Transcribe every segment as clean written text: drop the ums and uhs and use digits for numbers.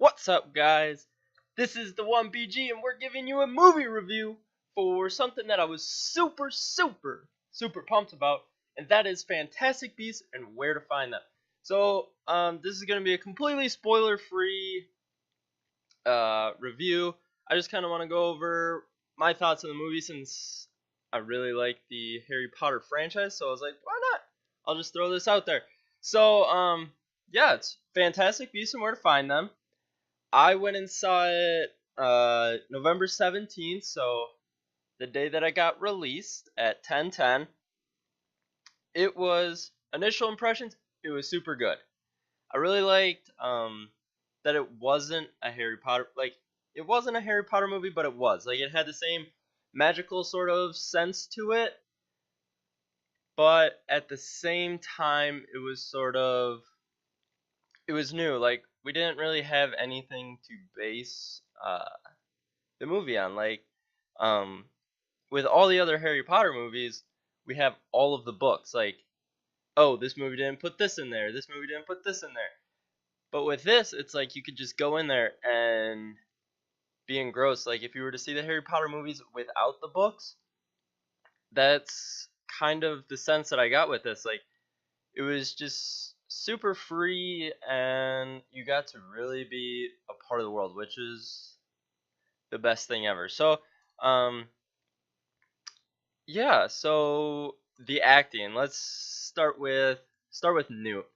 What's up, guys? This is the 1BG, and we're giving you a movie review for something that I was super pumped about, and that is Fantastic Beasts and Where to Find Them. So, this is going to be a completely spoiler-free review. I just kind of want to go over my thoughts on the movie since I really like the Harry Potter franchise, so I was like, why not? I'll just throw this out there. So, yeah, it's Fantastic Beasts and Where to Find Them. I went and saw it November 17th, so the day that I got released at 10:10. It was initial impressions, it was super good. I really liked that it wasn't a Harry Potter it wasn't a Harry Potter movie, but it was. Like it had the same magical sort of sense to it, but at the same time it was new. Like we didn't really have anything to base the movie on. Um, with all the other Harry Potter movies, we have all of the books. Like, oh, this movie didn't put this in there. This movie didn't put this in there. But with this, it's like you could just go in there and be engrossed. Like if you were to see the Harry Potter movies without the books, that's kind of the sense that I got with this. Like it was just super free, and you got to really be a part of the world, which is the best thing ever. So, um, yeah. So the acting. Let's start with Newt.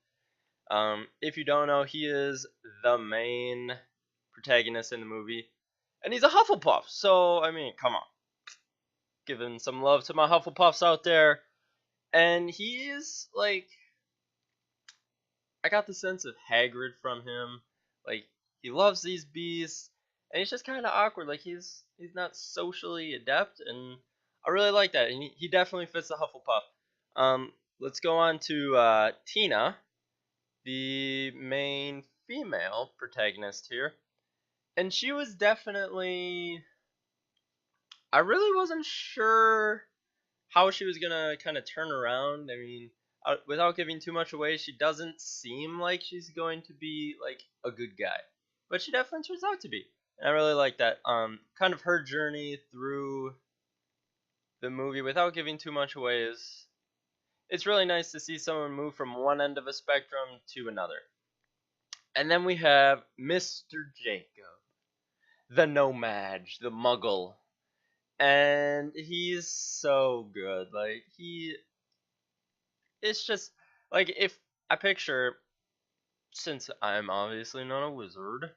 If you don't know, he is the main protagonist in the movie, and he's a Hufflepuff. So I mean, come on, giving some love to my Hufflepuffs out there. And he's like, I got the sense of Hagrid from him. Like he loves these beasts, and he's just kind of awkward. Like he's not socially adept, and I really like that. And he definitely fits the Hufflepuff. Let's go on to Tina, the main female protagonist here, and she was definitely. I really wasn't sure how she was gonna kind of turn around. I mean, without giving too much away, she doesn't seem like she's going to be like a good guy, but she definitely turns out to be, and I really like that. Kind of her journey through the movie, without giving too much away, is it's really nice to see someone move from one end of a spectrum to another. And then we have Mr. Jacob, the nomad, the muggle, and he's so good. Like it's just like if I picture, since I'm obviously not a wizard,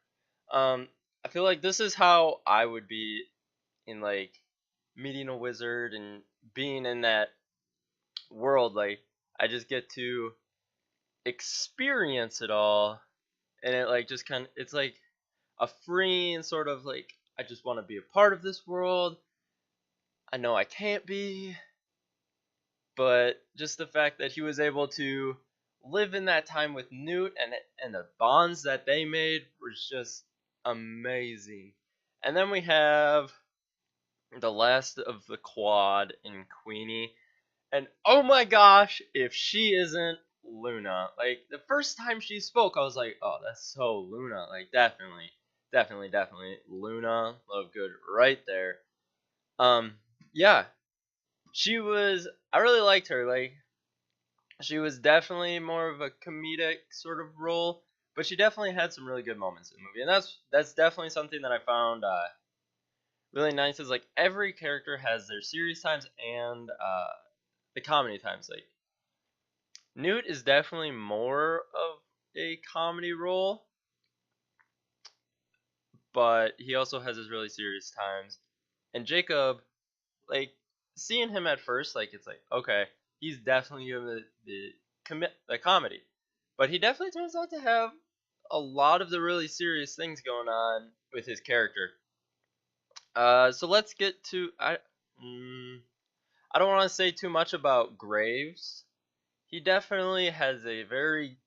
um, I feel like this is how I would be in like meeting a wizard and being in that world. Like I just get to experience it all, and it like just kind of it's like a freeing sort of like I just want to be a part of this world. I know I can't be, but just the fact that he was able to live in that time with Newt and the bonds that they made was just amazing. And then we have the last of the quad in Queenie, and oh my gosh, if she isn't Luna. Like the first time she spoke, I was like, oh, that's so Luna. Like definitely Luna Lovegood right there. Um, yeah, she was. I really liked her. Like she was definitely more of a comedic sort of role, but she definitely had some really good moments in the movie, and that's definitely something that I found really nice. Is like every character has their serious times and the comedy times. Like Newt is definitely more of a comedy role, but he also has his really serious times. And Jacob, like seeing him at first, like it's like okay, he's definitely giving the comedy, but he definitely turns out to have a lot of the really serious things going on with his character. So let's get to I don't want to say too much about Graves. He definitely has a very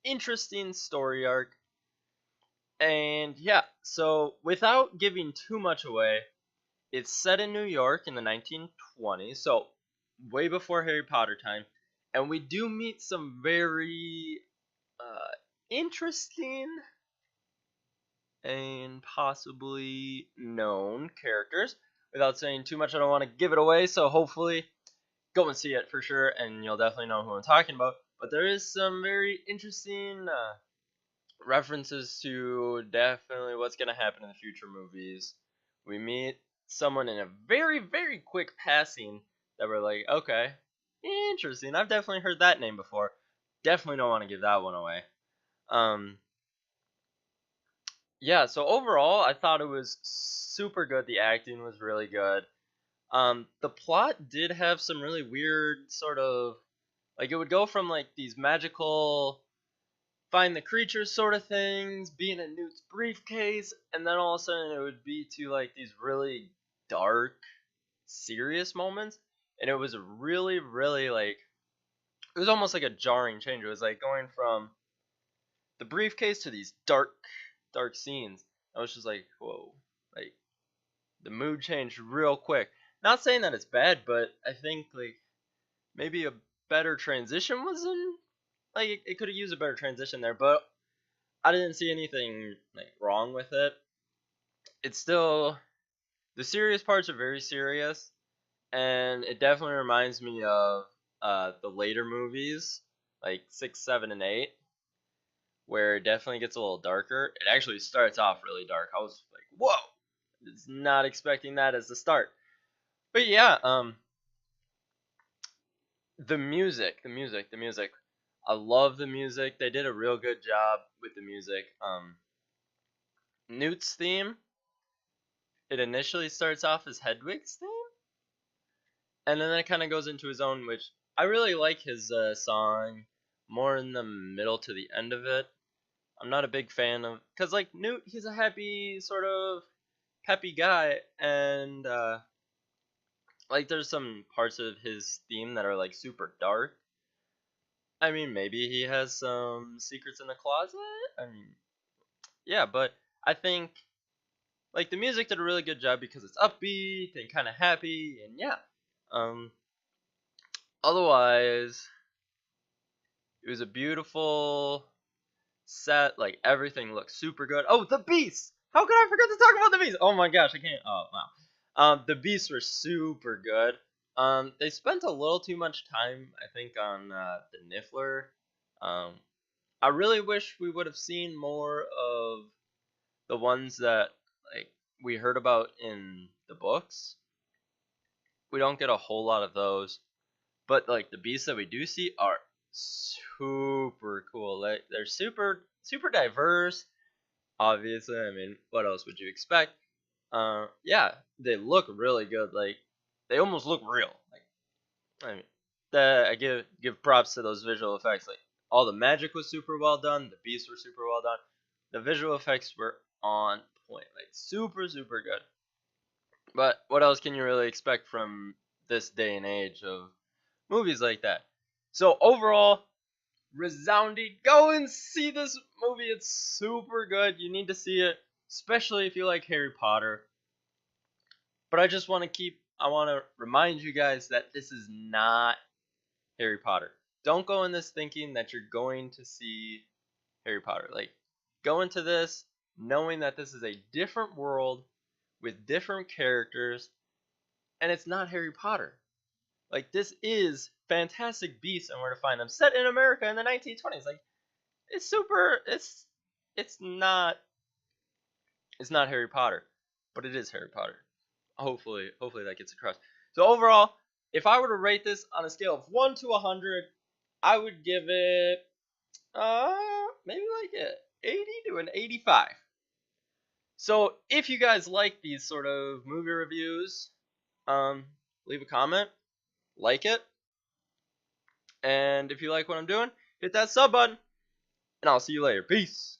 interesting story arc, and yeah. So without giving too much away, it's set in New York in the 1920s, so way before Harry Potter time, and we do meet some very interesting and possibly known characters. Without saying too much, I don't want to give it away, so hopefully go and see it for sure, and you'll definitely know who I'm talking about. But there is some very interesting references to definitely what's going to happen in the future movies. We meet someone in a very, very quick passing that we're like, okay, interesting. I've definitely heard that name before. Definitely don't want to give that one away. Um, yeah, so overall, I thought it was super good. The acting was really good. The plot did have some really weird sort of like it would go from like these magical find the creatures sort of things, being in Newt's briefcase, and then all of a sudden it would be to like these really dark, serious moments, and it was really, really like it was almost like a jarring change. It was like going from the briefcase to these dark, dark scenes. I was just like, whoa, like the mood changed real quick. Not saying that it's bad, but I think like maybe a better transition was in like it could have used a better transition there, but I didn't see anything like wrong with it. It's still the serious parts are very serious, and it definitely reminds me of the later movies like 6, 7, and 8, where it definitely gets a little darker. It actually starts off really dark. I was like, whoa, it's not expecting that as the start. But yeah, the music. I love the music. They did a real good job with the music. Newt's theme, it initially starts off as Hedwig's theme, and then it kind of goes into his own, which I really like his song more in the middle to the end of it. I'm not a big fan of, because like Newt, he's a happy sort of peppy guy, and like there's some parts of his theme that are like super dark. I mean, maybe he has some secrets in the closet. I mean, yeah, but I think like the music did a really good job because it's upbeat and kind of happy, and yeah. Um, Otherwise, it was a beautiful set. Like everything looked super good. Oh, the beasts! How could I forget to talk about the beasts? Oh my gosh, I can't. Oh wow. The beasts were super good. They spent a little too much time, I think, on the Niffler. Um, I really wish we would have seen more of the ones that like we heard about in the books. We don't get a whole lot of those, but like the beasts that we do see are super cool. Like they're super super diverse. Obviously, I mean, what else would you expect? Yeah, they look really good. Like they almost look real. Like I mean, I give props to those visual effects. Like all the magic was super well done. The beasts were super well done. The visual effects were on point. Like super super good. But what else can you really expect from this day and age of movies like that? So overall, resounding. Go and see this movie. It's super good. You need to see it, especially if you like Harry Potter. But I want to remind you guys that this is not Harry Potter. Don't go in this thinking that you're going to see Harry Potter. Like, go into this knowing that this is a different world with different characters, and it's not Harry Potter. Like, this is Fantastic Beasts and Where to Find Them, set in America in the 1920s. Like, it's super. It's not Harry Potter, but it is Harry Potter. Hopefully that gets across. So overall, if I were to rate this on a scale of 1 to 100, I would give it maybe like a 80 to an 85. So if you guys like these sort of movie reviews, um, leave a comment, like it, and if you like what I'm doing, hit that sub button, and I'll see you later. Peace.